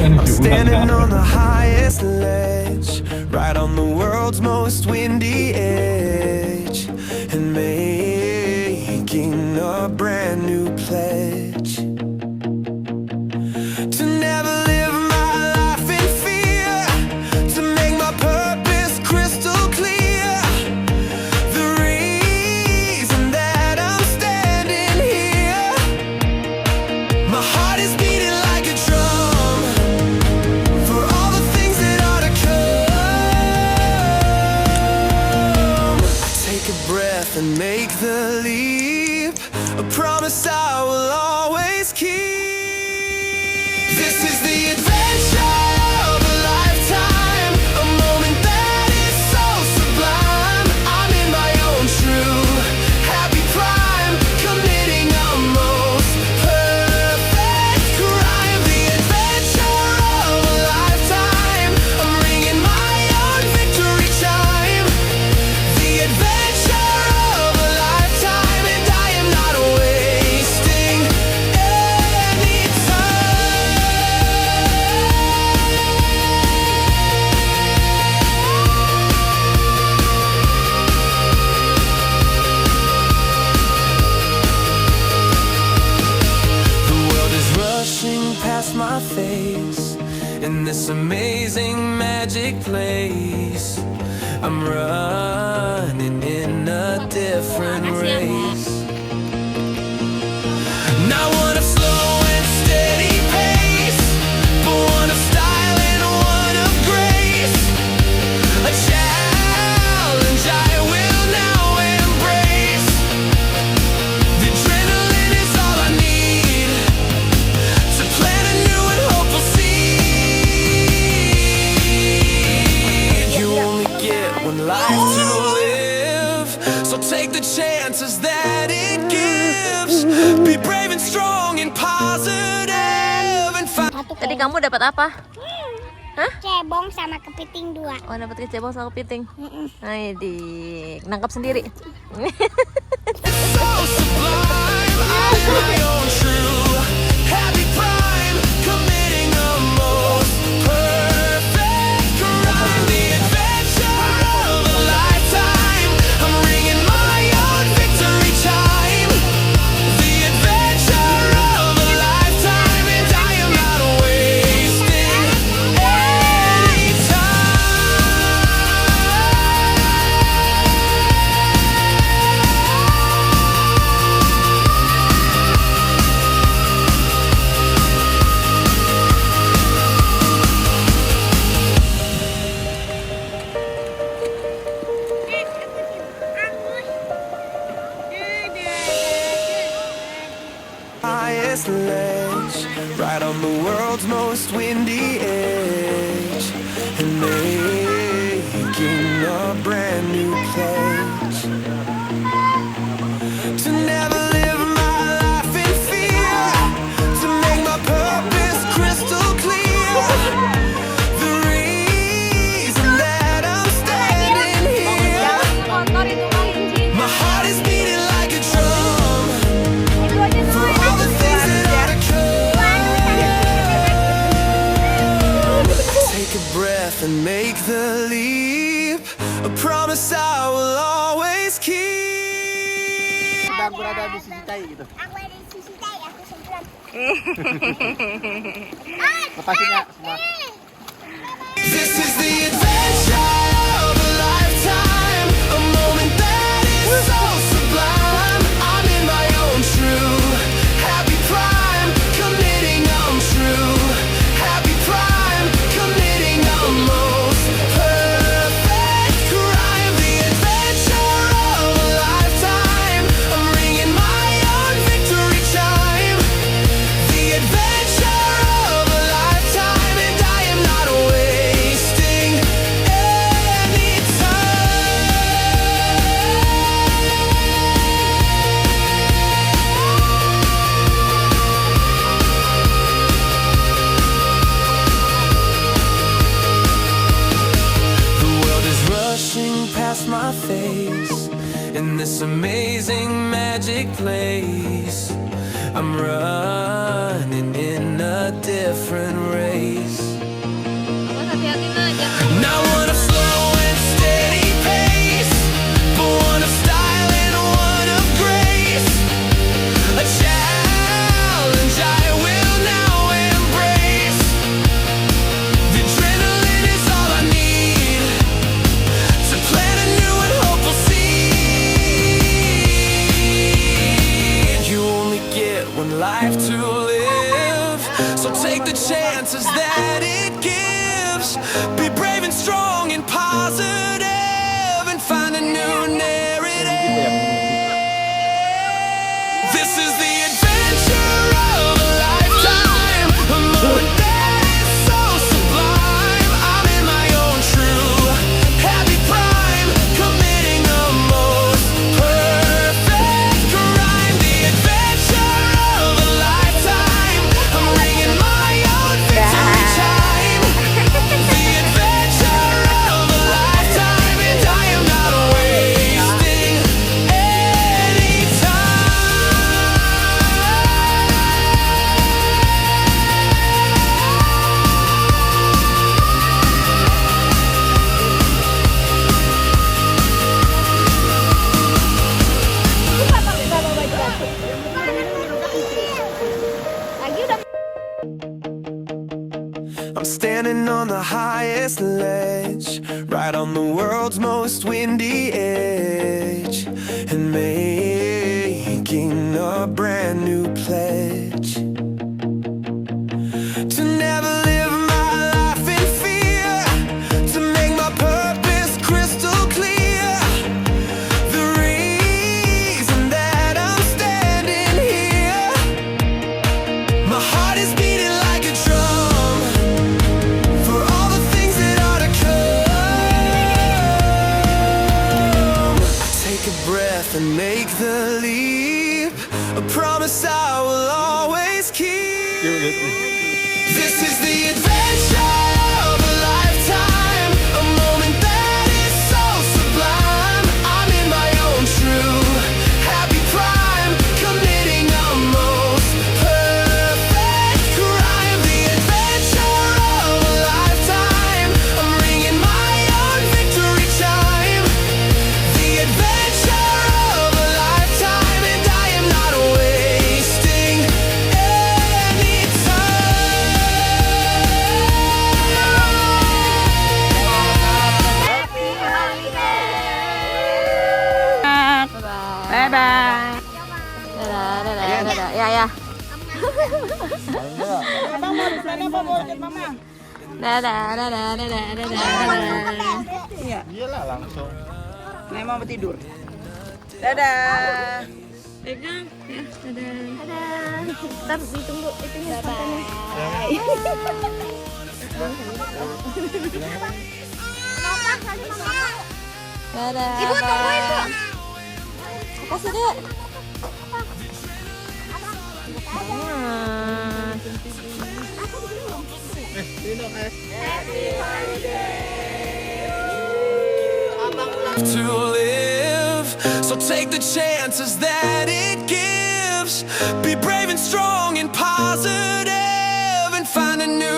I'm standing on the highest ledge, right on the world's most windy edge, and making a brand new pledge to never live my life in fear, to make my purpose crystal clear. The reason that I'm standing here, my heart is beating like a drum for all the things that are to come. Take a breath and make the leap, a promise I will always keep. This is the adventure of a lifetime, a moment that is so sublime. I'm in my own true happy prime, committing a most perfect crime. The adventure of a lifetime, I'm ringing my own victory chime. The adventure of a lifetime, and I am not wasting any time. The world is rushing past my face in this amazing magic place. I'm running in a different race. Not one of slow and steady pace, but one of style and one of grace. A challenge I will now embrace. The adrenaline is all I need to plant a new and hopeful seed. You only get one life to live, so take the chances that it gives. Be brave and strong and positive and fight. Tadi kamu dapat apa? Hah? Cebong sama kepiting 2. Oh, dapat kecebong sama kepiting. Nah, nangkap sendiri. So sublime, I'm my own true happy prime, committing a most perfect crime. The adventure of a lifetime, I'm ringing my own victory chime. The adventure of a lifetime, and I am not wasting any highest ledge, right on the world's most windy edge, and making a brand new pledge to never live my life in fear, to make my purpose crystal clear. The reason that I'm standing here, my heart is beating like a drum for all the things that are to come. Take a breath and make the leap, a promise I will always keep. Sedang berada di SISICAI gitu. Aku ada di SISICAI, aku seberang. Lepasin ya semua. This is the adventure of a lifetime, a moment that is so sublime. I'm in my own true happy prime, committing true happy prime, committing a most perfect crime. The adventure of a lifetime, I'm ringing my own victory chime. The adventure of a lifetime, and I am not wasting any time. The world is rushing past my face in this amazing magic place. I'm running in a different race. life to live. So take the chances that it gives. Be brave and strong and positive, and find a new narrative. This is the adventure of a lifetime, a moment that is so sublime. I'm in my own true happy prime, committing the most perfect crime. The adventure of a lifetime, I'm ringing my own victory chime. The adventure of a lifetime, and I am not wasting any time. Lagi udah I'm standing on the highest ledge, right on the world's most windy edge, and making a brand new pledge to never live my life in fear, to make my purpose crystal clear. The reason that I'm standing here, my heart is beating like a drum, for all the things that are to come. Take a breath and make the leap, a promise I will always keep. This is the adventure of a lifetime, a moment that is so sublime. I'm in my own true happy prime, committing the most perfect crime. The adventure of a lifetime, I'm ringing my own victory chime. The adventure of a lifetime, and I am not wasting any Bye bye. Dadah, dadah, dadah. Ya, ya. Dadah, dadah, dadah, dadah. Iyalah langsung. Nih mau tidur. Dadah. Pegang. Ya, dadah. Ntar ditunggu itunya fotonya. Mama, kali mama. Dadah. Ibu tungguin, Bu. Kasih deh. to live. So take the chances that it gives. Be brave and strong and positive, and find a new